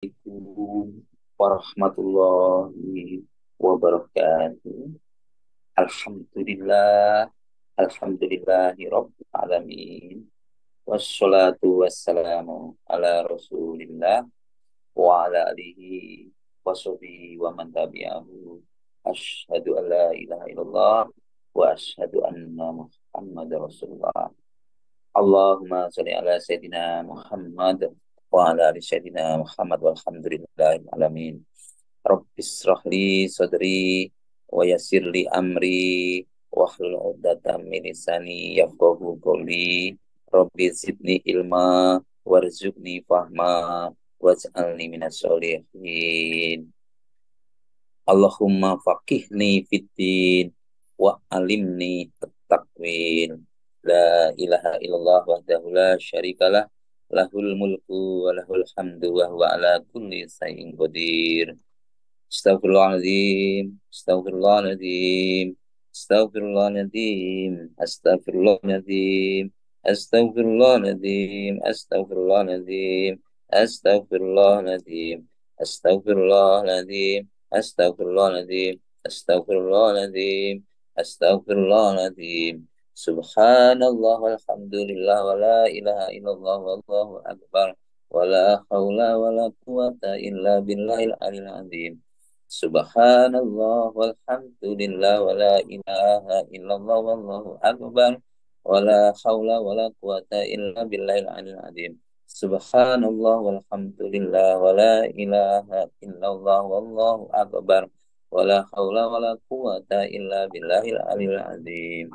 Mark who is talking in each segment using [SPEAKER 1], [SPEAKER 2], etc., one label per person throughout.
[SPEAKER 1] Assalamualaikum warahmatullahi wabarakatuh. Alhamdulillah, alhamdulillahi rabbil alamin. Wassalatu wassalamu ala Rasulillah wa ala alihi washabihi wa man tabi'ahu. Asyhadu an la ilaha illallah wa asyhadu anna Muhammadar Rasulullah. Allahumma sholli ala sayyidina Muhammad wa ala ali sayyidina Muhammad walhamdulillahil alamin. Rabbis shrahli sadri wa yassir li amri wa hlul 'uqdatam min lisani yafqahu qawli. Rabbi zidni ilma warzuqni fahma waj'alni minas sholihin. Allahumma faqihni fiddin wa alimni at-taqwin. La ilaha illallah wahdahu la syarikalah lahul mulku wa lahul hamdu wa huwa ala kulli syai'in qadir. Astagfirullahaladzim, astagfirullahaladzim, astagfirullahaladzim, astagfirullahaladzim, astagfirullahaladzim, astagfirullahaladzim, astagfirullahaladzim, astagfirullahaladzim, astagfirullahaladzim, astagfirullahaladzim, astagfirullahaladzim. Subhanallah walhamdulillah wa la ilaha illallah wallahu akbar wa la hawla wa la quwata illa billahil alil azim. Subhanallah walhamdulillah wa la ilaha illallah wallahu akbar wa la hawla wa la quwata illa billahil alil azim. Subhanallah walhamdulillah wa la ilaha illallah wallahu akbar wa la hawla wa la quwata illa billahil alil azim.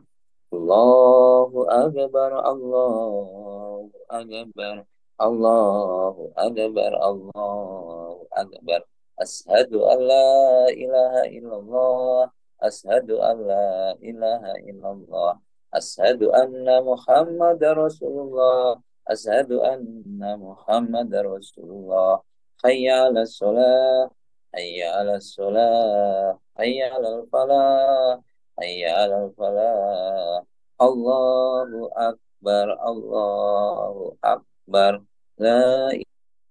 [SPEAKER 1] Allahu akbar, Allahu akbar, Allahu akbar, Allahu akbar. Ashadu an la ilaha illallah, ashadu an la ilaha illallah, ashadu anna Muhammad Rasulullah, ashadu anna Muhammad Rasulullah. Hayya ala sholah, hayya ala sholah, hayya ala falah, hayya ala falah. Allahu akbar, Allahu akbar. La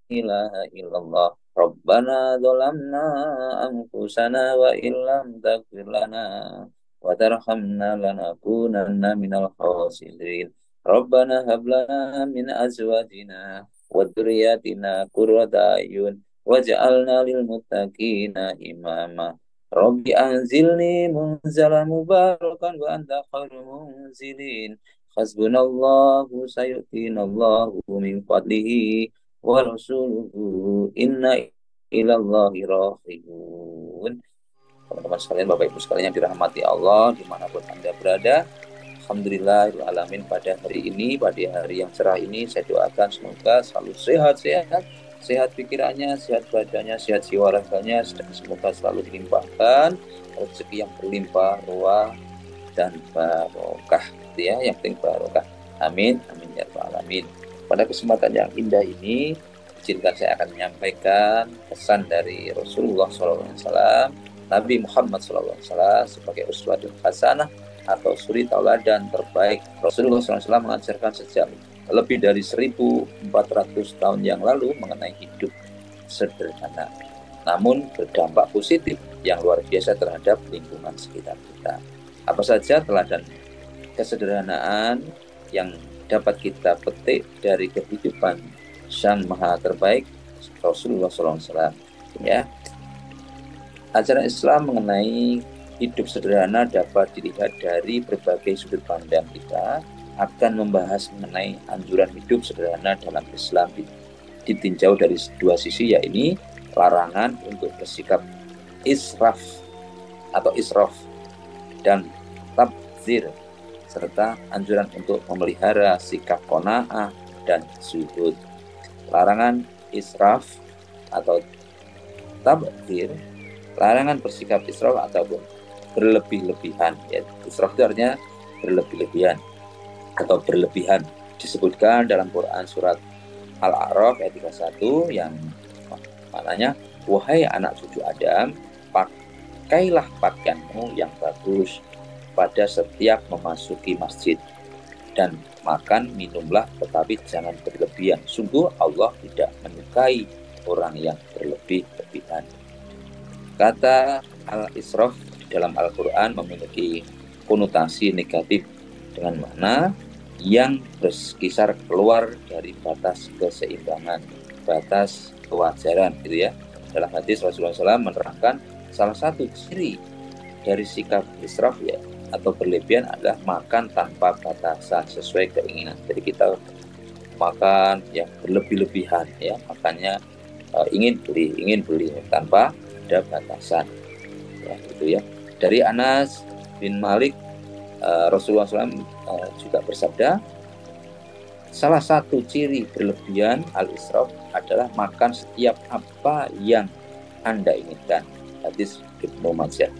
[SPEAKER 1] ilaha illallah. Rabbana dzalamna anfusana wa illam taghfir lana wa tarhamna lanakunanna minal khasirin. Rabbana hab lana min azwajina wa dzurriyyatina qurrata a'yun waj'alna lil muttaqina imama. Rabbi anzilni munzalan mubarakan wa anta khairul munzilin. Hasbunallahu sayu'tinallahu min fadlihi wa rasuluhu inna ilallahi raghibun. Teman-teman sekalian, Bapak Ibu sekalian yang dirahmati Allah dimanapun Anda berada, alhamdulillahirrahmanirrahim. Pada hari ini, pada hari yang cerah ini, saya doakan semoga selalu sehat-sehat, sehat pikirannya, sehat badannya, sehat jiwa raganya, dan semoga selalu dilimpahkan rezeki yang berlimpah ruah dan barokah, ya, yang penting barokah. Amin, amin ya rabbal alamin. Pada kesempatan yang indah ini, izinkan saya akan menyampaikan pesan dari Rasulullah SAW, Nabi Muhammad SAW sebagai uswatun hasanah atau suri tauladan terbaik. Rasulullah SAW mengajarkan sejak lebih dari 1400 tahun yang lalu mengenai hidup sederhana, namun berdampak positif yang luar biasa terhadap lingkungan sekitar kita. Apa saja teladan kesederhanaan yang dapat kita petik dari kehidupan Sang Maha Terbaik Rasulullah SAW, ya. Ajaran Islam mengenai hidup sederhana dapat dilihat dari berbagai sudut pandang. Kita akan membahas mengenai anjuran hidup sederhana dalam Islam ditinjau dari dua sisi, yaitu larangan untuk bersikap israf atau israf dan tabdzir, serta anjuran untuk memelihara sikap qanaah dan zuhud. Larangan israf atau tabdzir, larangan bersikap israf ataupun berlebih-lebihan. Ya, israf itu artinya berlebih-lebihan atau berlebihan. Disebutkan dalam Quran surat Al-A'raf ayat 31 yang maknanya, wahai anak cucu Adam, pakailah pakaianmu yang bagus pada setiap memasuki masjid, dan makan minumlah tetapi jangan berlebihan. Sungguh Allah tidak menyukai orang yang berlebih-lebihan. Kata al-israf di dalam Al-Quran memiliki konotasi negatif dengan makna yang berkisar keluar dari batas keseimbangan, batas kewajaran, gitu ya. Dalam hadis Rasulullah SAW menerangkan salah satu ciri dari sikap israf ya atau berlebihan adalah makan tanpa batasan sesuai keinginan. Jadi kita makan yang berlebih-lebihan ya, makannya ingin beli tanpa ada batasan ya, gitu ya. Dari Anas bin Malik, Rasulullah SAW juga bersabda, salah satu ciri berlebihan al-israf adalah makan setiap apa yang Anda inginkan. Hadis Ibnu Majah.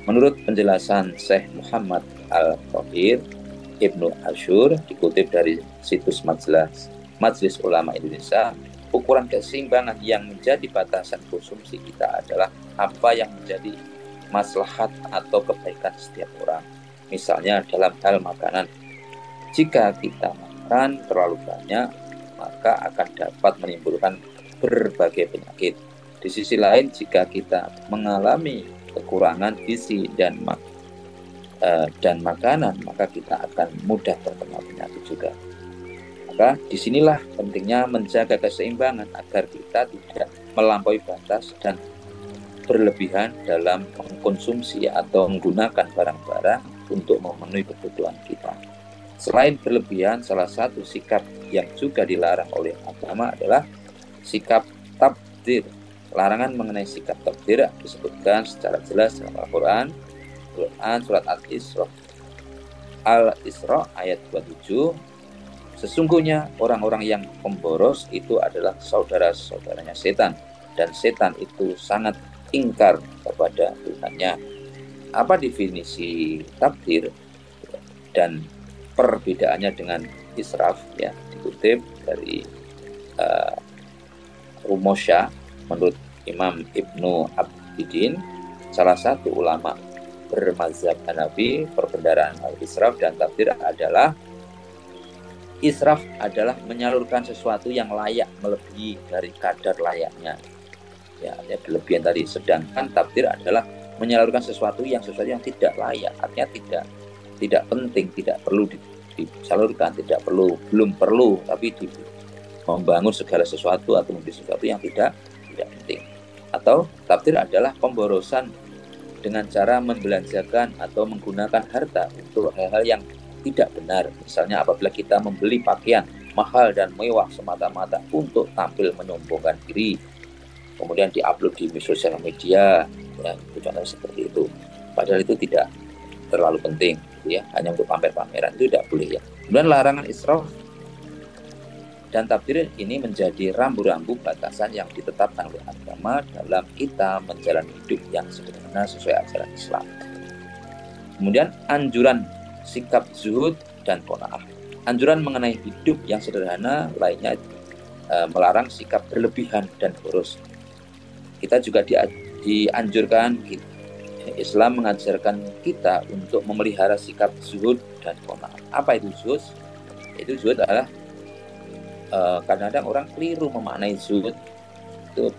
[SPEAKER 1] Menurut penjelasan Syekh Muhammad Al-Qahir Ibnu Ashur, dikutip dari situs Majelis Ulama Indonesia, ukuran keseimbangan yang menjadi batasan konsumsi kita adalah apa yang menjadi maslahat atau kebaikan setiap orang. Misalnya dalam hal makanan, jika kita makan terlalu banyak, maka akan dapat menimbulkan berbagai penyakit. Di sisi lain, jika kita mengalami kekurangan gizi dan makanan, maka kita akan mudah terkena penyakit juga. Maka disinilah pentingnya menjaga keseimbangan agar kita tidak melampaui batas dan berlebihan dalam mengkonsumsi atau menggunakan barang-barang untuk memenuhi kebutuhan kita. Selain berlebihan, salah satu sikap yang juga dilarang oleh agama adalah sikap tabdzir. Larangan mengenai sikap tabdzir disebutkan secara jelas dalam Al-Quran, surat Al-Isra ayat 27. Sesungguhnya orang-orang yang pemboros itu adalah saudara-saudaranya setan, dan setan itu sangat ingkar kepada Tuhannya. Apa definisi tabdzir dan perbedaannya dengan israf ya, dikutip dari Rumosya. Menurut Imam Ibnu Abidin, salah satu ulama bermazhab Hanafi, perbendaharaan al-israf dan tabdzir adalah israf adalah menyalurkan sesuatu yang layak melebihi dari kadar layaknya. Ya, berlebihan tadi. Sedangkan tabdzir adalah menyalurkan sesuatu yang tidak layak, artinya tidak penting, tidak perlu disalurkan, belum perlu, tapi membangun segala sesuatu atau membeli sesuatu yang tidak penting. Atau tabdzir adalah pemborosan dengan cara membelanjakan atau menggunakan harta untuk hal-hal yang tidak benar. Misalnya apabila kita membeli pakaian mahal dan mewah semata-mata untuk tampil menyombongkan diri, kemudian diupload di sosial media, ya, itu contohnya seperti itu. Padahal itu tidak terlalu penting, gitu ya, hanya untuk pamer-pameran, itu tidak boleh ya. Kemudian larangan israf dan tabdzir ini menjadi rambu-rambu batasan yang ditetapkan oleh agama dalam kita menjalani hidup yang sederhana sesuai ajaran Islam. Kemudian anjuran sikap zuhud dan qanaah. Anjuran mengenai hidup yang sederhana lainnya melarang sikap berlebihan dan boros. Kita juga dianjurkan, Islam mengajarkan kita untuk memelihara sikap zuhud dan qanaah. Apa itu zuhud? Itu zuhud adalah kadang-kadang orang keliru memaknai zuhud. Itu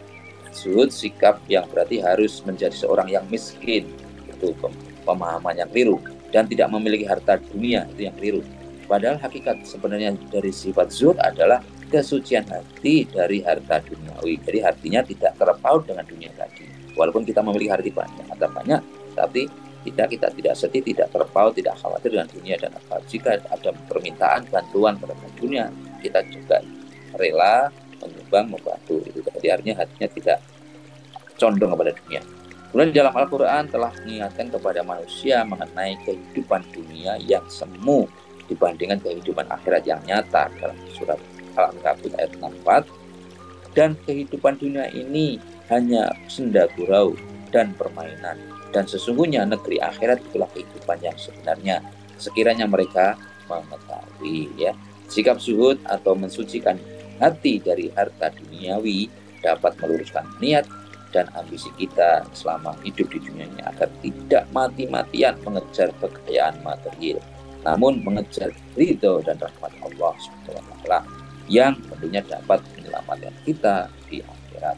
[SPEAKER 1] zuhud sikap yang berarti harus menjadi seorang yang miskin. Itu pemahaman yang keliru. Dan tidak memiliki harta dunia, itu yang keliru. Padahal hakikat sebenarnya dari sifat zuhud adalah kesucian hati dari harta duniawi. Jadi artinya tidak terpaut dengan dunia tadi. Walaupun kita memiliki harta banyak, tapi kita tidak sedih, tidak terpaut, tidak khawatir dengan dunia dan apa. Jika ada permintaan bantuan pada dunia, kita juga rela menyumbang, membantu. Itu jadi artinya hatinya tidak condong kepada dunia. Kemudian dalam Al-Quran telah mengingatkan kepada manusia mengenai kehidupan dunia yang semu dibandingkan kehidupan akhirat yang nyata dalam surat Al-Ankabut ayat 64. Dan kehidupan dunia ini hanya senda gurau dan permainan. Dan sesungguhnya negeri akhirat itulah kehidupan yang sebenarnya. Sekiranya mereka mengetahui ya. Sikap zuhud atau mensucikan hati dari harta duniawi dapat meluruskan niat dan ambisi kita selama hidup di dunia ini agar tidak mati-matian mengejar kekayaan material, namun mengejar ridho dan rahmat Allah SWT yang tentunya dapat menyelamatkan kita di akhirat.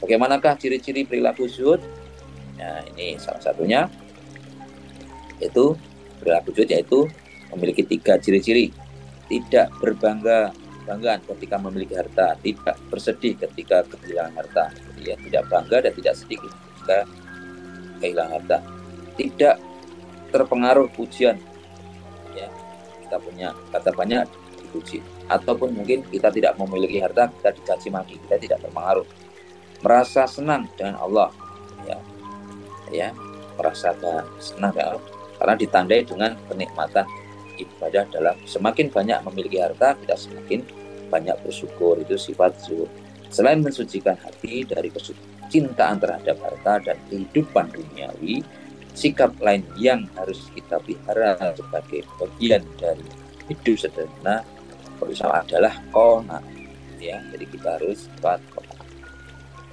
[SPEAKER 1] Bagaimanakah ciri-ciri perilaku zuhud? Nah, ini salah satunya yaitu perilaku zuhud yaitu memiliki 3 ciri-ciri. Tidak berbanggaan ketika memiliki harta, tidak bersedih ketika kehilangan harta, ya, tidak bangga dan tidak sedih ketika kehilangan harta, tidak terpengaruh pujian, ya, kita punya kata banyak dipuji, ataupun mungkin kita tidak memiliki harta, kita dicaci maki, kita tidak terpengaruh, merasa senang dengan Allah, ya merasa senang dengan Allah, karena ditandai dengan kenikmatan ibadah dalam semakin banyak memiliki harta, kita semakin banyak bersyukur. Itu sifat zuhud. Selain mensucikan hati dari kecintaan terhadap harta dan kehidupan duniawi, sikap lain yang harus kita pelihara sebagai bagian dari hidup sederhana berusaha adalah qanaah, ya. Jadi kita harus sifat qanaah.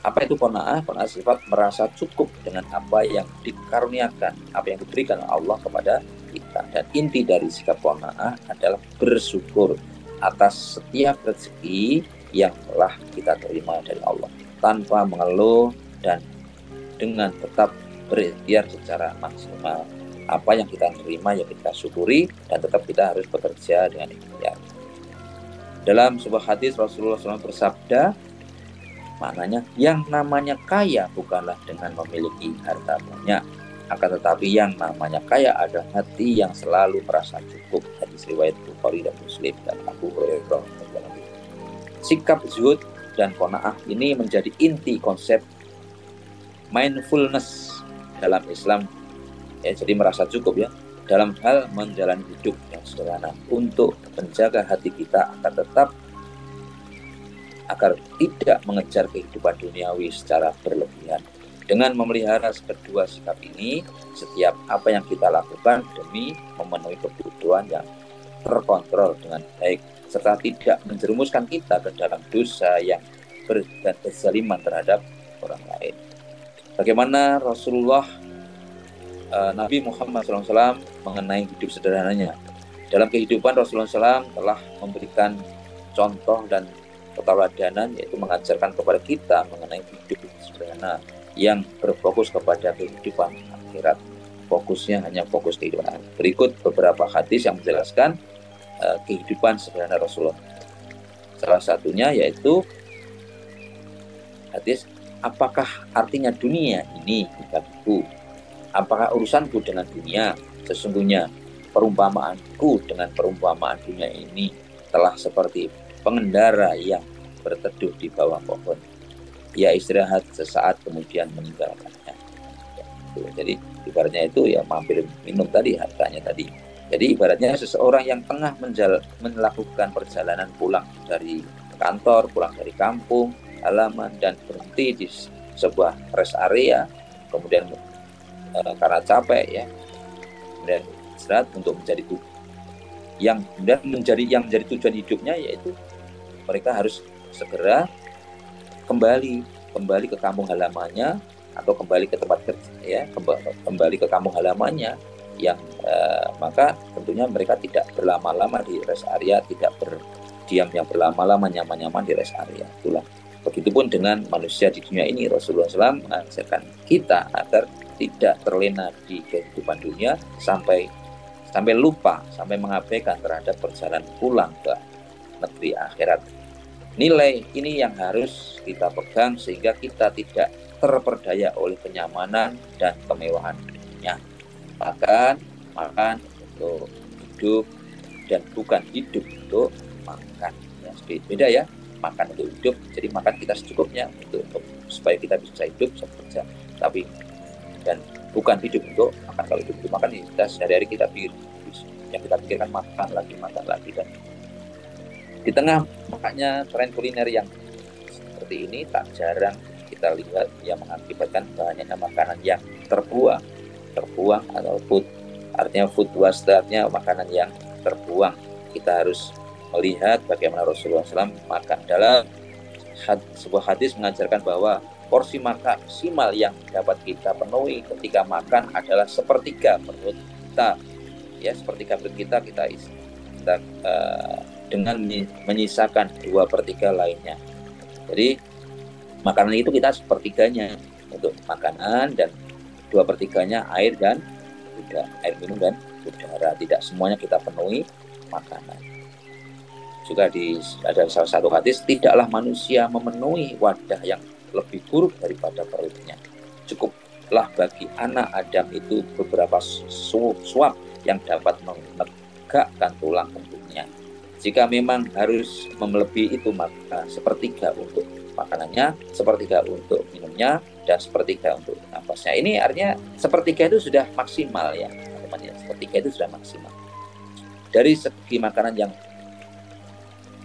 [SPEAKER 1] Apa itu qanaah? Qanaah sifat merasa cukup dengan apa yang dikaruniakan, apa yang diberikan Allah kepada kita. Dan inti dari sikap qanaah adalah bersyukur atas setiap rezeki yang telah kita terima dari Allah, tanpa mengeluh dan dengan tetap berikhtiar secara maksimal. Apa yang kita terima ya kita syukuri, dan tetap kita harus bekerja dengan ikhtiar. Dalam sebuah hadis Rasulullah SAW bersabda, maknanya yang namanya kaya bukanlah dengan memiliki harta banyak, akan tetapi yang namanya kaya adalah hati yang selalu merasa cukup. Hadis riwayat Bukhari dan Muslim dan Abu Hurairah. Sikap zuhud dan qanaah ini menjadi inti konsep mindfulness dalam Islam, ya, jadi merasa cukup, ya, dalam hal menjalani hidup yang sederhana untuk menjaga hati kita agar tidak mengejar kehidupan duniawi secara berlebihan. Dengan memelihara kedua sikap ini, setiap apa yang kita lakukan demi memenuhi kebutuhan yang terkontrol dengan baik, serta tidak menjerumuskan kita ke dalam dosa yang dan kezaliman terhadap orang lain. Bagaimana Rasulullah Nabi Muhammad SAW mengenai hidup sederhananya. Dalam kehidupan Rasulullah SAW telah memberikan contoh dan keteladanan, yaitu mengajarkan kepada kita mengenai hidup sederhana yang berfokus kepada kehidupan akhirat. Fokusnya hanya fokus kehidupan akhirat. Berikut beberapa hadis yang menjelaskan kehidupan sederhana Rasulullah. Salah satunya yaitu hadis, apakah artinya dunia ini bagiku? Apakah urusanku dengan dunia? Sesungguhnya perumpamaanku dengan perumpamaan dunia ini telah seperti pengendara yang berteduh di bawah pohon. Ia istirahat sesaat kemudian meninggalkannya. Jadi ibaratnya itu ya mampir minum tadi, hartanya tadi. Jadi ibaratnya seseorang yang tengah melakukan perjalanan pulang dari kantor, pulang dari kampung halaman, dan berhenti di sebuah rest area, kemudian karena capek, ya, kemudian istirahat untuk menjadi yang menjadi tujuan hidupnya, yaitu mereka harus segera kembali ke kampung halamannya atau kembali ke tempat kerja, ya, kembali ke kampung halamannya yang maka tentunya mereka tidak berlama-lama di rest area, tidak berdiam yang berlama-lama nyaman-nyaman di rest area. Itulah. Begitupun dengan manusia di dunia ini, Rasulullah SAW mengajarkan kita agar tidak terlena di kehidupan dunia sampai lupa, sampai mengabaikan terhadap perjalanan pulang ke negeri akhirat. Nilai ini yang harus kita pegang sehingga kita tidak terperdaya oleh kenyamanan dan kemewahan dunia. Makan untuk hidup dan bukan hidup untuk makan. Ya, beda, ya. Makan untuk hidup, jadi makan kita secukupnya untuk supaya kita bisa hidup, bisa bekerja. Tapi dan bukan hidup untuk makan. Kalau hidup untuk makan, kita sehari-hari kita pikir, yang kita pikirkan makan lagi, dan di tengah makanya tren kuliner yang seperti ini tak jarang kita lihat yang mengakibatkan banyaknya makanan yang terbuang atau food waste, artinya makanan yang terbuang. Kita harus melihat bagaimana Rasulullah SAW makan. Dalam sebuah hadis mengajarkan bahwa porsi maksimal yang dapat kita penuhi ketika makan adalah sepertiga perut kita, ya, sepertiga perut kita dengan menyisakan 2/3 lainnya. Jadi makanan itu kita sepertiganya untuk makanan dan 2/3-nya air dan air minum dan udara. Tidak semuanya kita penuhi makanan. Juga ada salah satu hadis, tidaklah manusia memenuhi wadah yang lebih buruk daripada perutnya. Cukuplah bagi anak Adam itu beberapa suap yang dapat menegakkan tulang punggungnya. Jika memang harus melebihi itu, maka 1/3 untuk makanannya, 1/3 untuk minumnya, dan 1/3 untuk napasnya. Ini artinya 1/3 itu sudah maksimal ya, teman-teman ya. 1/3 itu sudah maksimal. Dari segi makanan yang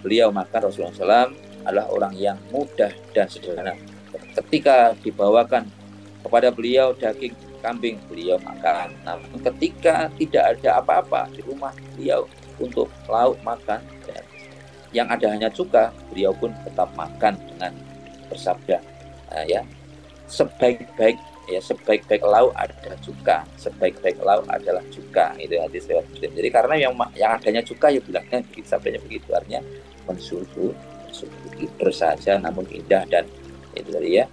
[SPEAKER 1] beliau makan, Rasulullah SAW adalah orang yang mudah dan sederhana. Ketika dibawakan kepada beliau daging kambing, beliau makan. Namun ketika tidak ada apa-apa di rumah beliau untuk lauk makan, yang ada hanya cuka, beliau pun tetap makan dengan bersabda, sebaik-baik lauk ada cuka, sebaik-baik lauk adalah cuka. Itu hadis riwayat Muslim. Jadi karena yang adanya cuka, ya bilangnya begitu, sabdanya begitu, artinya mensuguhi terus saja namun indah, dan itu tadi ya.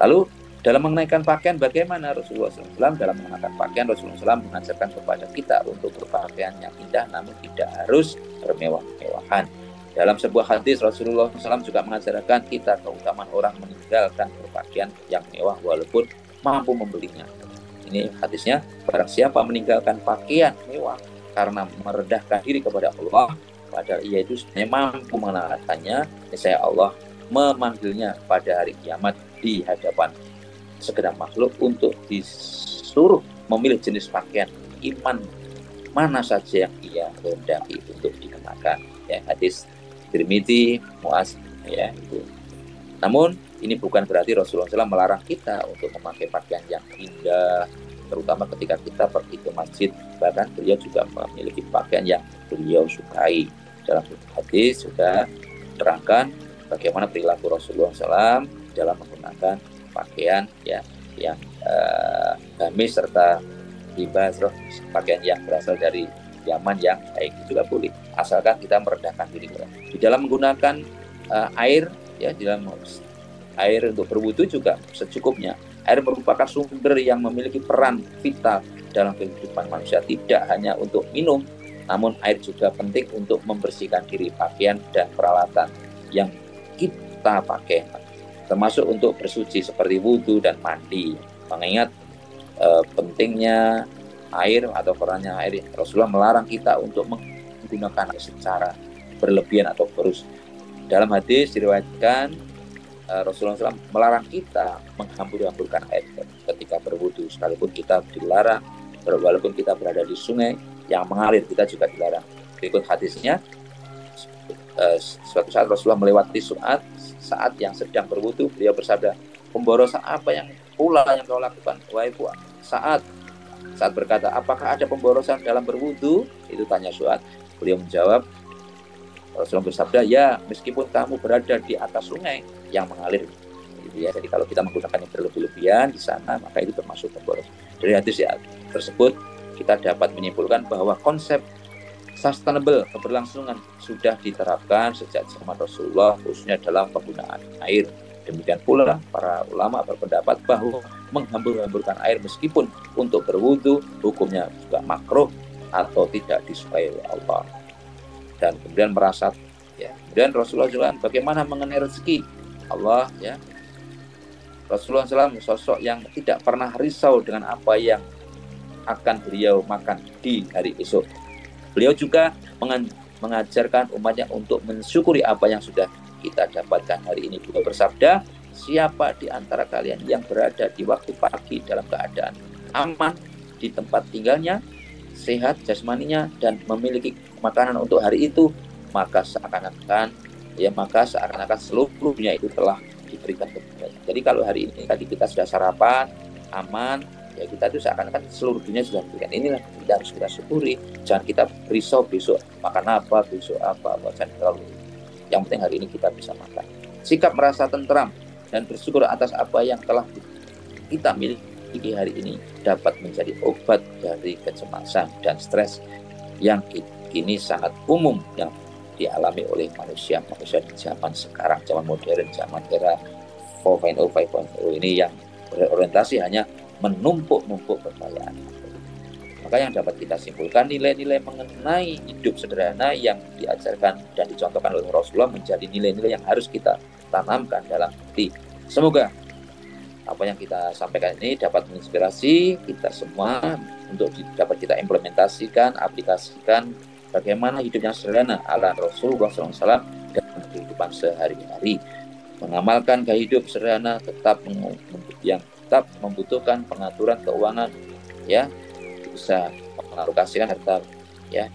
[SPEAKER 1] Lalu dalam mengenakan pakaian bagaimana Rasulullah SAW? Dalam mengenakan pakaian, Rasulullah SAW mengajarkan kepada kita untuk berpakaian yang indah namun tidak harus bermewah-mewahan. Dalam sebuah hadis, Rasulullah SAW juga mengajarkan kita keutamaan orang meninggalkan berpakaian yang mewah walaupun mampu membelinya. Ini hadisnya, barang siapa meninggalkan pakaian mewah karena merendahkan diri kepada Allah, padahal ia itu sebenarnya mampu mengenakannya, niscaya Allah memanggilnya pada hari kiamat di hadapan segenap makhluk untuk disuruh memilih jenis pakaian iman mana saja yang ia kehendaki untuk dikenakan. Ya, hadis Tirmidzi, Muaz, ya itu. Namun ini bukan berarti Rasulullah SAW melarang kita untuk memakai pakaian yang indah, terutama ketika kita pergi ke masjid. Bahkan beliau juga memiliki pakaian yang beliau sukai. Dalam hadis sudah terangkan bagaimana perilaku Rasulullah SAW dalam menggunakan pakaian ya yang gamis serta libas, pakaian yang berasal dari Yaman yang baik juga boleh, asalkan kita merendahkan diri. Di dalam menggunakan air ya, di dalam air untuk berwudu juga secukupnya. Air merupakan sumber yang memiliki peran vital dalam kehidupan manusia, tidak hanya untuk minum, namun air juga penting untuk membersihkan diri, pakaian dan peralatan yang kita pakai, termasuk untuk bersuci seperti wudu dan mandi. Mengingat pentingnya air atau perannya air, Rasulullah melarang kita untuk menggunakan secara berlebihan atau berus. Dalam hadis diriwayatkan Rasulullah SAW melarang kita menghambur-hamburkan air ketika berwudu, sekalipun kita dilarang, walaupun kita berada di sungai yang mengalir, kita juga dilarang. Berikut hadisnya, suatu saat Rasulullah melewati saat yang sedang berwudu, beliau bersabda, pemborosan apa yang pula yang kau lakukan, wahai saat berkata, apakah ada pemborosan dalam berwudu? Itu tanya Su'ad. Beliau menjawab, Rasulullah bersabda, ya meskipun kamu berada di atas sungai yang mengalir. Gitu ya. Jadi kalau kita menggunakan yang berlebih-lebihan di sana, maka itu termasuk pemborosan. Dari hadis ya tersebut kita dapat menyimpulkan bahwa konsep sustainable, keberlangsungan sudah diterapkan sejak zaman Rasulullah, khususnya dalam penggunaan air. Demikian pula para ulama berpendapat bahwa menghambur-hamburkan air meskipun untuk berwudu hukumnya juga makruh atau tidak disukai oleh Allah. Dan kemudian merasa ya, kemudian Rasulullah SAW bagaimana mengenai rezeki Allah ya. Rasulullah SAW sosok yang tidak pernah risau dengan apa yang akan beliau makan di hari esok. Beliau juga mengajarkan umatnya untuk mensyukuri apa yang sudah kita dapatkan hari ini. Beliau bersabda, siapa di antara kalian yang berada di waktu pagi dalam keadaan aman di tempat tinggalnya, sehat jasmaninya, dan memiliki makanan untuk hari itu, maka seakan-akan seluruhnya itu telah diberikan kepadanya. Jadi kalau hari ini tadi kita sudah sarapan aman, ya kita itu seakan-akan seluruh dunia sudah diberikan. Inilah kita harus kita syukuri. Jangan kita risau besok makan apa, besok apa, jangan terlalu. Yang penting hari ini kita bisa makan. Sikap merasa tentram dan bersyukur atas apa yang telah kita miliki hari ini dapat menjadi obat dari kecemasan dan stres yang kini sangat umum yang dialami oleh manusia di zaman sekarang, zaman modern, zaman era 4.0, 5.0 ini yang berorientasi hanya menumpuk-numpuk kekayaan. Maka yang dapat kita simpulkan, nilai-nilai mengenai hidup sederhana yang diajarkan dan dicontohkan oleh Rasulullah menjadi nilai-nilai yang harus kita tanamkan dalam hati. Semoga apa yang kita sampaikan ini dapat menginspirasi kita semua untuk dapat kita implementasikan, aplikasikan bagaimana hidup yang sederhana ala Rasulullah SAW dalam kehidupan sehari-hari. Mengamalkan gaya hidup sederhana yang tetap membutuhkan pengaturan keuangan, ya, bisa mengalokasikan harta, ya.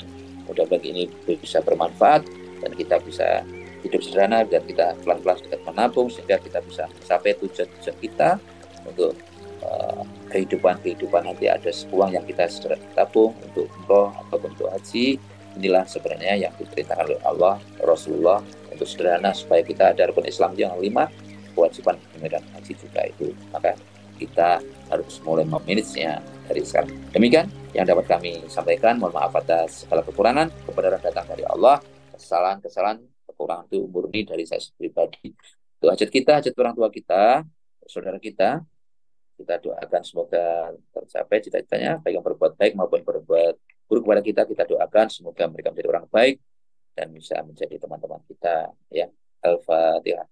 [SPEAKER 1] Mudah-mudahan ini bisa bermanfaat dan kita bisa hidup sederhana dan kita pelan-pelan sedikit menabung sehingga kita bisa mencapai tujuan-tujuan kita untuk kehidupan nanti. Ada uang yang kita tabung untuk umroh atau untuk haji. Inilah sebenarnya yang diperintahkan oleh Allah, Rasulullah, untuk sederhana supaya kita ada rukun Islam yang 5, kewajiban menunaikan haji juga itu. Maka kita harus mulai memanagenya dari sekarang. Demikian yang dapat kami sampaikan. Mohon maaf atas segala kekurangan, kebenaran datang dari Allah. Kesalahan kekurangan itu murni dari saya pribadi. Itu hajat kita, hajat orang tua kita, saudara kita doakan semoga tercapai cita-citanya, baik yang berbuat baik maupun berbuat buruk kepada kita doakan semoga mereka menjadi orang baik dan bisa menjadi teman-teman kita, ya. Al-Fatihah.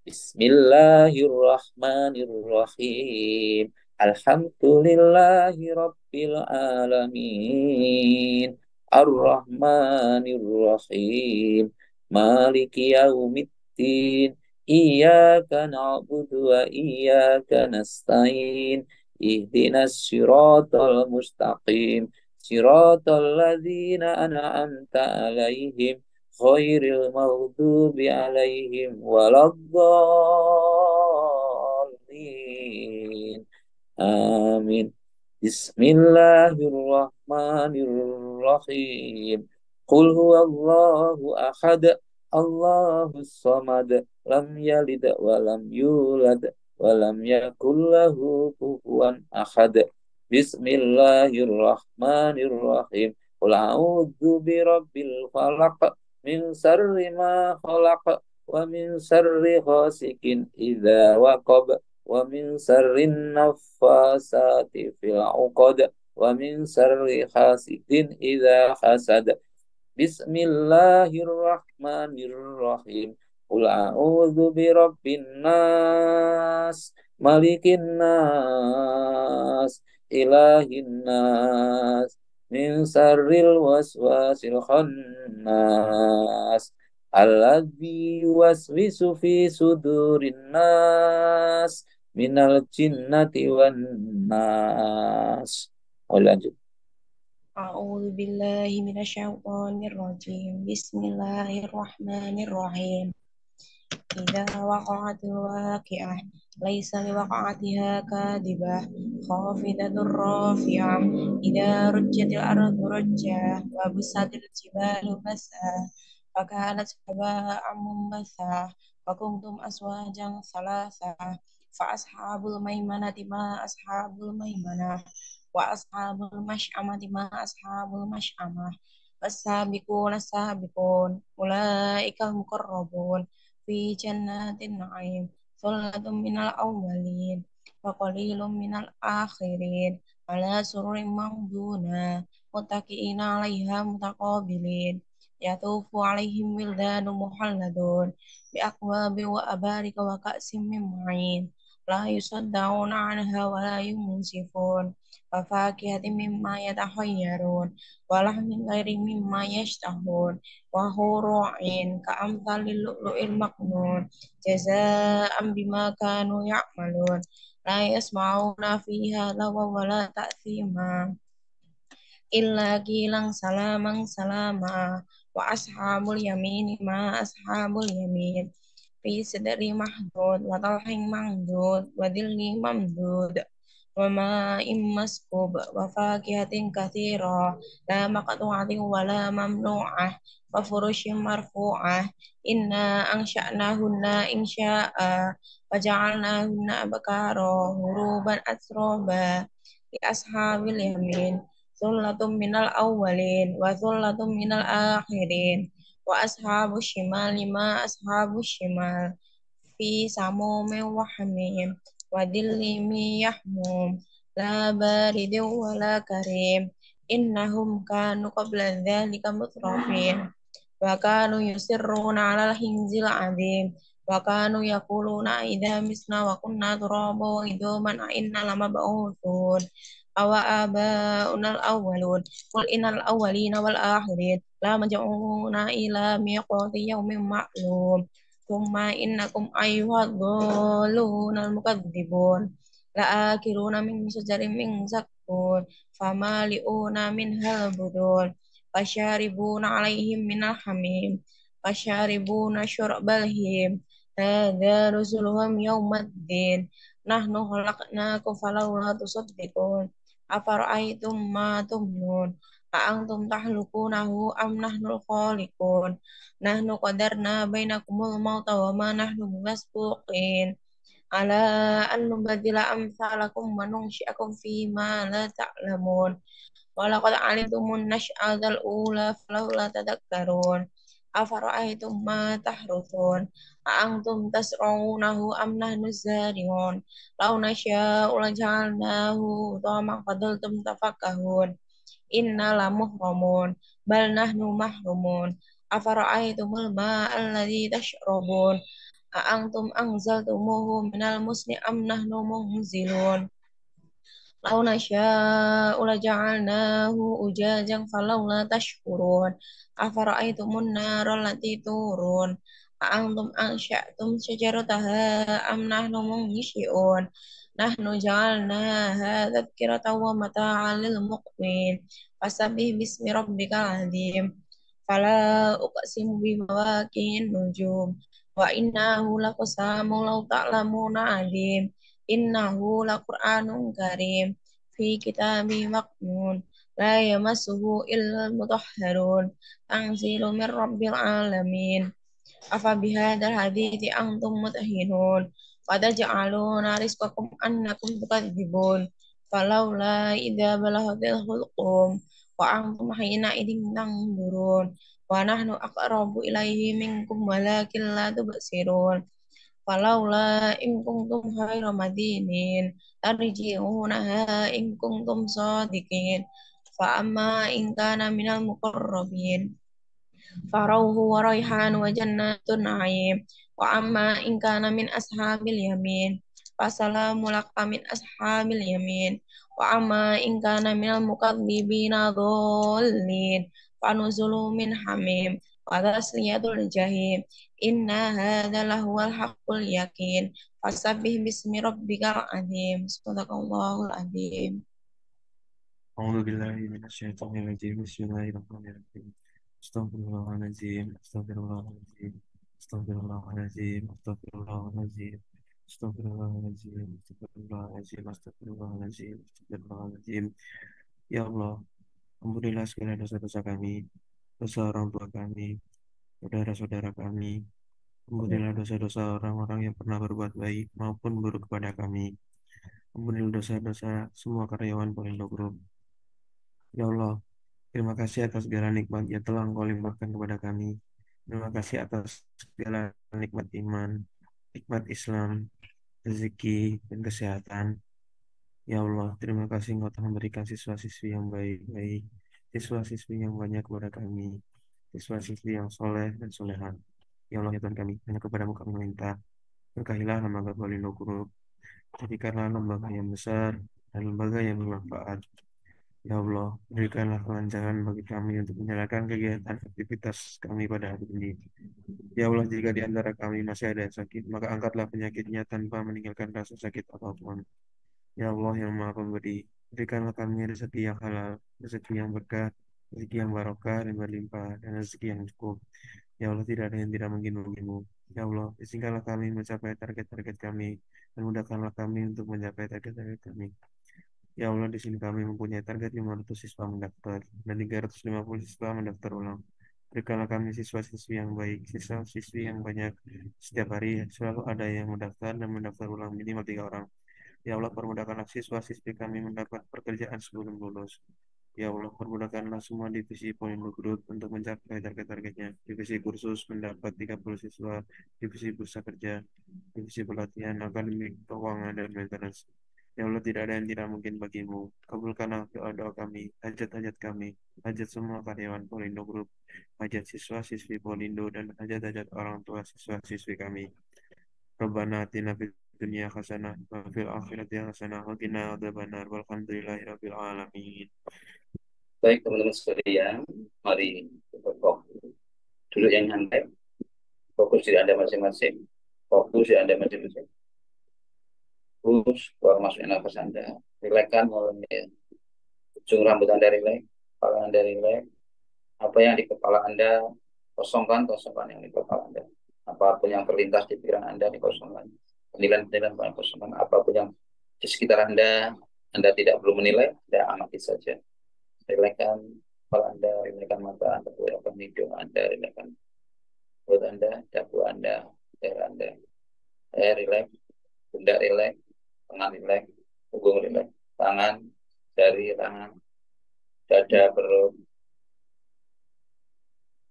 [SPEAKER 1] Bismillahirrahmanirrahim. Alhamdulillahi rabbil alamin. Ar-Rahmanirrahim. Maliki yaumiddin. Iyyaka na'budu wa iyyaka nasta'in. Ihdinas siratal mustaqim. Siratal ladzina an'amta 'alaihim ghairil maghdubi 'alaihim waladdallin. Amin. Bismillahirrahmanirrahim. Qul huwallahu ahad. Allahus samad. Lam yalid wa lam yulad wa lam yakul lahu kufuwan ahad. Bismillahirrahmanirrahim. Qul a'udzu birabbil falaq min syarri ma khalaq wa min syarri ghasikin idza waqab wa min syarri naffasati fil 'uqad wa min syarri hasidin idza hasad. Bismillahirrahmanirrahim. Qul a'udzu birabbin nas, malikin nas, ilahin nas, min syarril waswasil khannas, alladzi yuwaswisu fi sudurin nas, minal jinnati wan nas. Oh, lanjut.
[SPEAKER 2] A'udzu billahi minasyaitonir rajim. Bismillahirrahmanirrahim. Idza waqa'atil waqi'ah laisa liwaqa'atiha kadibah khafidatur rafi'ah idza rujjatil ardu rajja wa busatil jibalu basa fakanat haba'an munbatha wa kuntum aswajan salasa fa ashabul maimanati ma ashabul maimanah wa ashabul masy'amati ma ashabul masy'amah was-sabiquna as-sabiqun ulaika muqarrabun fi jannatin na'im thullatun minal awwalin wa qalilun minal akhirin ala sururin mawduna muttaqiina 'alaiha mutaqabilin yatufu 'alaihim wildanu muhalladun bi aqwabi wa abarika wa ka'sim min ma'in la yusaddauna 'anha wa la yunsifun wa fakihatin mimma yatakhayyarun wa lahmin ghairi mimma yashtahun wa huru'in ka'amthalil lu'lu'il maknun jazaa'an bima kanu ya'malun la yasma'una fiha lawa wa la ta'thima illa qilan salaman salama wa ashabul yamini ma ashabul yamin fi sidri mahdud wa talhin mamdud wa dhilli mamdud wa ma'in maskub wa fakihatin katsira la maqtu'atin wa la mamnu'ah wa furushin marfu'ah inna ansha'nahunna insha'a wa ja'alnahunna abkara huruban atroba li ashabil yamin thullatun minal awwalin wa thullatun minal akhirin wa ashabu shimali ma ashabu shimal في سموم وحميم وظل من يحموم لا بارد ولا كريم إنهم كانوا قبل ذلك مترفين وكانوا يصرون على الحنث العظيم وكانوا يقولون إذا متنا وكنا ترابا وعظاما أئنا لمبعوثون أو آباؤنا الأولون قل إن الأولين والآخرين لمجموعون إلى ميقات يوم معلوم ثم إنكم أيها الضالون المكذبون لآكلون من شجر من زقوم فمالئون منها البطون فشاربون عليهم من الحميم فشاربون شرب الهيم هذا رسلهم يوم الدين نحن خلقناكم فلولا تصدقون أفرأيتم ما تمنون أأنتم تخلقونه أم نحن الخالقون نحن قدرنا بينكم الموت وما نحن بمسبوقين على أن نبدل أمثالكم وننشئكم فيما لا تعلمون ولقد علمتم النشأة الأولى فلولا تذكرون أفرأيتم ما تحرثون أأنتم تزرعونه أم نحن الزارعون لو نشاء لجعلناه طعما فظلتم تفكهون إنا لمحرمون بل نحن محرومون أفرأيتم الماء الذي تشربون أأنتم أنزلتموه من المزن أم نحن منزلون لو نشاء لجعلناه أجاجا فلولا تشكرون أفرأيتم النار التي تورون أأنتم أنشأتم شجرتها أم نحن منشئون نحن جعلناها تذكرة ومتاعا للمقوين فسبح باسم ربك العظيم فلا أقسم بمواقع النجوم وإنه لقسم لو تعلمون عظيم إنه لقرآن كريم في كتاب مكنون لا يمسه إلا المطهرون تنزيل من رب العالمين أفبهذا الحديث أنتم مدهنون وتجعلون رزقكم أنكم تكذبون فلولا إذا بلغت الحلقوم وأنتم حينئذ تنظرون ونحن أقرب إليه منكم ولكن لا تبصرون فلولا إن كنتم غير مدينين ترجعونها إن كنتم صادقين فأما إن كان من المقربين فروح وريحان وجنات نعيم وأما إن كان من أصحاب اليمين فسلام لك من أصحاب اليمين وأما إن كان من المكذبين ضالين فنزل من حميم وتصلية الجحيم إن هذا لهو الحق اليقين فسبح باسم ربك العظيم صدق الله العظيم.
[SPEAKER 3] أعوذ بالله من الشيطان الرجيم بسم الله الرحمن الرحيم أستغفر الله العظيم أستغفر الله العظيم أستغفر الله العظيم أستغفر الله العظيم أستغفر الله العظيم أستغفر الله العظيم أستغفر الله العظيم أستغفر الله العظيم. Ya Allah, ampunilah segala dosa-dosa kami, dosa orang tua kami, saudara-saudara kami. Ampunilah dosa-dosa orang-orang yang pernah berbuat baik maupun buruk kepada kami. Ampunilah dosa-dosa semua karyawan Polindo Group. Ya Allah, terima kasih atas segala nikmat yang telah Engkau limpahkan kepada kami. Terima kasih atas segala nikmat iman, nikmat Islam, rezeki, dan kesehatan. Ya Allah, terima kasih Engkau telah memberikan siswa-siswi yang baik-baik, siswa-siswi yang banyak kepada kami, siswa-siswi yang soleh dan solehan. Ya Allah, ya Tuhan kami, hanya kepadamu kami meminta, berkahilah lembaga Polindo Group, jadikanlah lembaga yang besar dan lembaga yang bermanfaat. Ya Allah, berikanlah kelancaran bagi kami untuk menjalankan kegiatan aktivitas kami pada hari ini. Ya Allah, jika di antara kami masih ada yang sakit, maka angkatlah penyakitnya tanpa meninggalkan rasa sakit apapun. Ya Allah yang Maha Pemberi, berikanlah kami rezeki yang halal, rezeki yang berkah, rezeki yang barokah dan berlimpah, dan rezeki yang cukup. Ya Allah, tidak ada yang tidak mungkin bagimu. Ya Allah, izinkanlah kami mencapai target-target kami, dan mudahkanlah kami untuk mencapai target-target kami. Ya Allah, di sini kami mempunyai target 500 siswa mendaftar dan 350 siswa mendaftar ulang. Berikanlah kami siswa-siswi yang baik, siswa-siswi yang banyak. Setiap hari selalu ada yang mendaftar dan mendaftar ulang minimal 3 orang. Ya Allah, permudahkanlah siswa-siswi kami mendapat pekerjaan sebelum lulus. Ya Allah, permudahkanlah semua divisi Polindo Group untuk mencapai target-targetnya. Divisi kursus mendapat 30 siswa, divisi bursa kerja, divisi pelatihan, akademik, keuangan, dan maintenance. Ya Allah, tidak ada yang tidak mungkin bagimu. Kabulkanlah doa-doa kami, hajat-hajat kami, hajat semua karyawan Polindo Group, hajat siswa-siswi Polindo, dan hajat-hajat orang tua siswa-siswi kami. Rabbana atina fid dunya hasanah wa fil akhirati hasanah wa qina adzabannar walhamdulillahi rabbil alamin.
[SPEAKER 1] Baik teman-teman sekalian, mari kita fokus dulu yang santai, fokus di Anda masing-masing, fokus di Anda masing-masing. Fokus keluar masuknya nafas Anda, rilekskan mulutnya, ujung rambut Anda rileks, kepala Anda rileks, apa yang di kepala Anda kosongkan yang di kepala Anda. Apapun yang terlintas di pikiran Anda dikosongkan. Penilaian-penilaian yang kosongkan. Apapun yang di sekitar Anda tidak perlu menilai, Anda amati saja. Rilekskan kepala Anda, rilekskan mata Anda, rilekskan hidung Anda, rilekskan mulut Anda, dagu Anda, leher Anda. Rileks, pundak rileks, tangan rileks, punggung rileks, tangan, jari, tangan, dada, perut,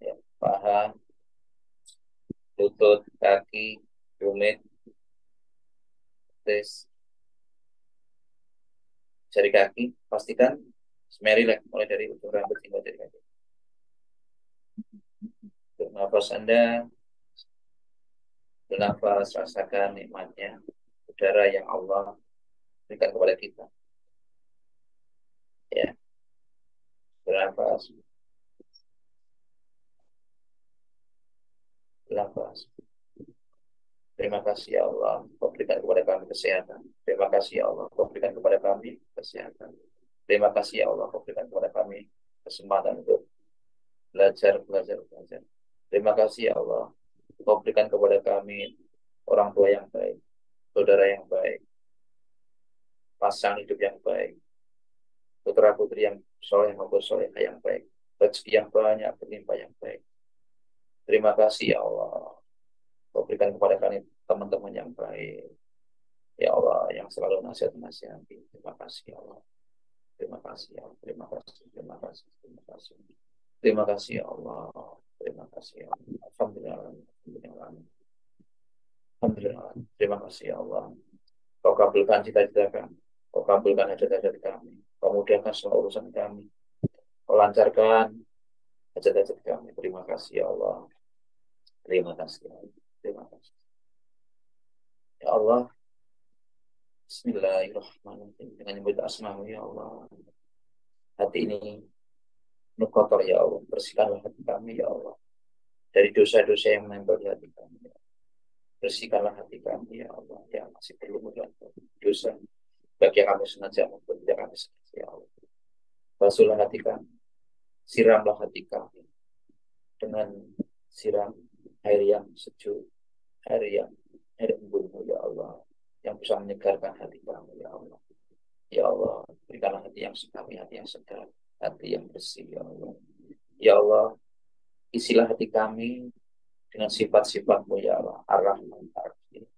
[SPEAKER 1] ya, paha, lutut, kaki, tumit, tes, jari kaki, pastikan semerilek mulai dari ujung rambut hingga jari kaki. Nafas Anda, bernafas, rasakan nikmatnya udara yang Allah berikan kepada kita. Ya, bernafas, bernafas. Terima kasih ya Allah, Kau berikan kepada kami kesehatan. Terima kasih ya Allah, Kau berikan kepada kami kesehatan. Terima kasih ya Allah, Kau berikan kepada kami kesempatan untuk belajar. Terima kasih ya Allah, Kau berikan kepada kami orang tua yang baik, saudara yang baik, pasangan hidup yang baik, putra putri yang soleh maupun solehah yang baik, rezeki yang banyak, berlimpah yang baik. Terima kasih ya Allah, Kau berikan kepada kami teman-teman yang baik, ya Allah, yang selalu nasihat-nasihati. Terima kasih ya Allah. Terima kasih ya Allah. Terima kasih. Terima kasih. Terima kasih. Terima kasih ya Allah. Terima kasih ya Allah. Alhamdulillah. Alhamdulillah. Alhamdulillah. Terima kasih ya Allah. Kau kabulkan cita-cita kami. Kau kabulkan hajat-hajat kami. Kau mudahkan semua urusan kami. Kau lancarkan hajat-hajat kami. Terima kasih ya Allah. Terima kasih ya Allah. Terima kasih. Ya Allah. Bismillahirrahmanirrahim. Dengan nyebut asma ya Allah. Hati ini penuh kotor ya Allah. Bersihkanlah hati kami ya Allah. Dari dosa-dosa yang menempel di hati kami. Ya. Bersihkanlah hati kami ya Allah. Yang masih perlu melakukan dosa. Bagi yang kami sengaja maupun tidak kami sengaja ya Allah. Basuhlah hati kami. Siramlah hati kami. Dengan siram air yang sejuk. Air embunmu ya Allah. Yang bisa menyegarkan hati kami ya Allah. Ya Allah, berikanlah hati yang sekami, hati yang segar, hati yang bersih ya Allah. Ya Allah, isilah hati kami dengan sifat-sifat-Mu ya Allah. Ar-Rahman, Ar-Rahim.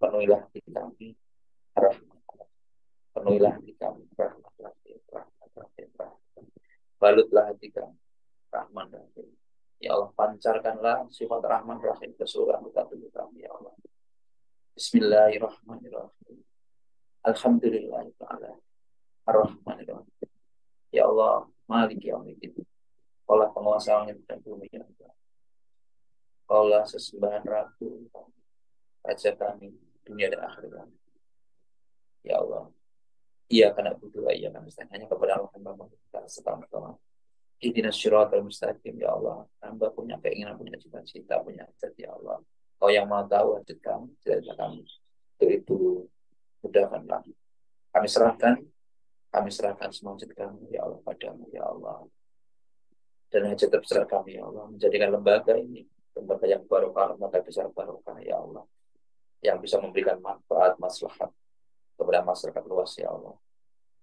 [SPEAKER 1] Penuhilah hati kami, Ar-Rahman. Penuhilah hati kami, Rahman, Rahim, Rahman, Rahim, Rahman. Balutlah hati kami, Rahman, Rahim. Ya Allah, pancarkanlah sifat Rahman, Rahim ke seluruh anggota tubuh kami ya Allah. Bismillahirrahmanirrahim. Alhamdulillah ta'ala. Ar-Rahmanirrahim. Ya Allah, Malik Yaumiddin. Kaulah penguasa langit dan bumi ya Allah. Kaulah sesembahan ratu, raja kami, dunia dan akhirat. Ya Allah, ia karena butuh, ia kami hanya kepada Allah hamba kita sekarang. Ihdinas syiratal mustaqim ya Allah. Hamba punya keinginan, punya cita-cita, punya hajat ya Allah. Kau yang Maha tahu hajat kami, cita-cita kami. Untuk itu mudahkanlah. Kami serahkan semua hajat kami ya Allah padamu ya Allah. Dan hajat terbesar kami ya Allah, menjadikan lembaga ini lembaga yang barokah, lembaga besar barokah ya Allah, yang bisa memberikan manfaat, maslahat kepada masyarakat luas ya Allah.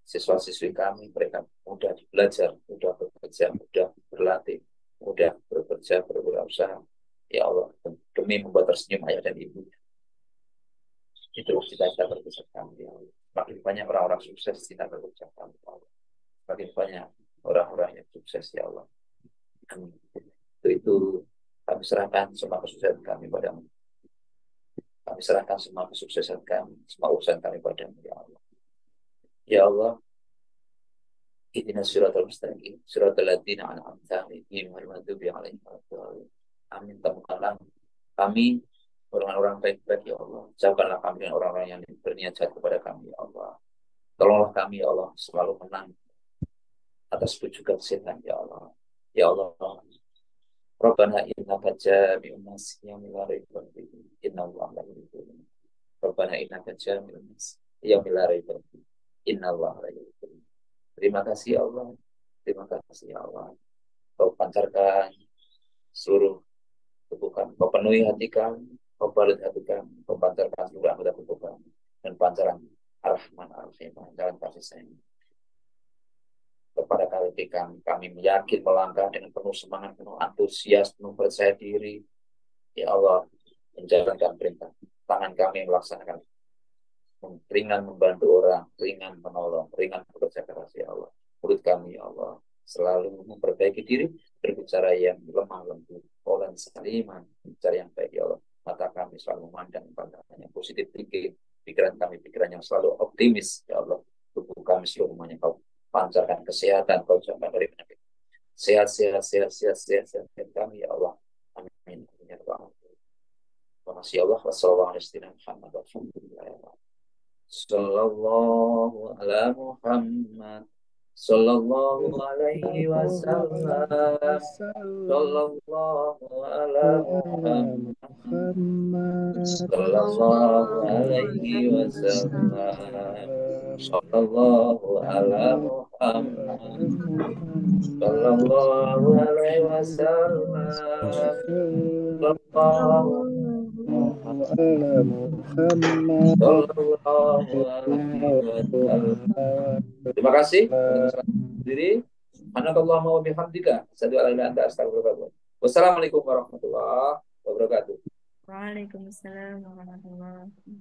[SPEAKER 1] Siswa-siswi kami mereka mudah belajar, mudah bekerja, mudah berlatih, mudah bekerja, berusaha ya Allah, demi membuat tersenyum ayah dan ibu. Itu cita-cita terbesar kami ya Allah. Makin banyak orang-orang sukses cita-cita kami ya Allah. semakin banyak orang-orang yang sukses ya Allah. Amin. Itu kami serahkan semua kesuksesan kami padamu. Kami serahkan semua kesuksesan kami, semua urusan kami padamu ya Allah. Ya Allah, ihdinas siratal mustaqim, siratal ladzina an'amta 'alaihim ghairil maghdubi 'alaihim waladdallin. Amin. Temukanlah kami orang-orang baik-baik ya Allah. Jauhkanlah kami dengan orang-orang yang berniat jahat kepada kami ya Allah. Tolonglah kami ya Allah selalu menang atas bujukan setan ya Allah. Ya Allah, Rabbana innaka jami'un nas yaumil la raiba fihi innallaha la yuhibbul mu'minin. Rabbana innaka jami'un nas yaumil la raiba fihi innallaha la yuhibbul mu'minin. Terima kasih ya Allah. Terima kasih ya Allah. Kau pancarkan seluruh tubuh kami. Kau penuhi hati kami. Kau balut hati kami. Kau pancarkan seluruh anggota tubuh kami. Dan pancaran Ar-Rahman Ar-Rahim. Jalan kasih sayang kepada kami. Kami yakin melangkah dengan penuh semangat, penuh antusias, penuh percaya diri. Ya Allah, menjalankan perintah. Tangan kami melaksanakan. Ringan membantu orang, ringan menolong, ringan bekerja keras ya Allah. Mulut kami ya Allah selalu memperbaiki diri, berbicara yang lemah lembut, olan saliman, bicara yang baik ya Allah. Mata kami selalu memandang pandangan yang positif tinggi, pikiran kami pikiran yang selalu optimis ya Allah. Tubuh kami seluruhnya kau pancarkan kesehatan, kau jangan dari penyakit. Sehat kami ya Allah. Amin. Ya Allah. Terima kasih ya Allah. Wassalamualaikum. Sallallahu ala Muhammad. Sallallahu alaihi wasallam. Sallallahu ala Muhammad. Sallallahu alaihi wasallam. Sallallahu ala Muhammad. Sallallahu alaihi wasallam. Sallallahu ala Muhammad. Sallallahu alaihi wasallam. Terima kasih. Diri. Subhanakallahumma wa bihamdika asyhadu an la ilaha illa anta astaghfiruka wa atubu ilaik. Wassalamualaikum warahmatullahi wabarakatuh.
[SPEAKER 2] Waalaikumsalam warahmatullahi wabarakatuh.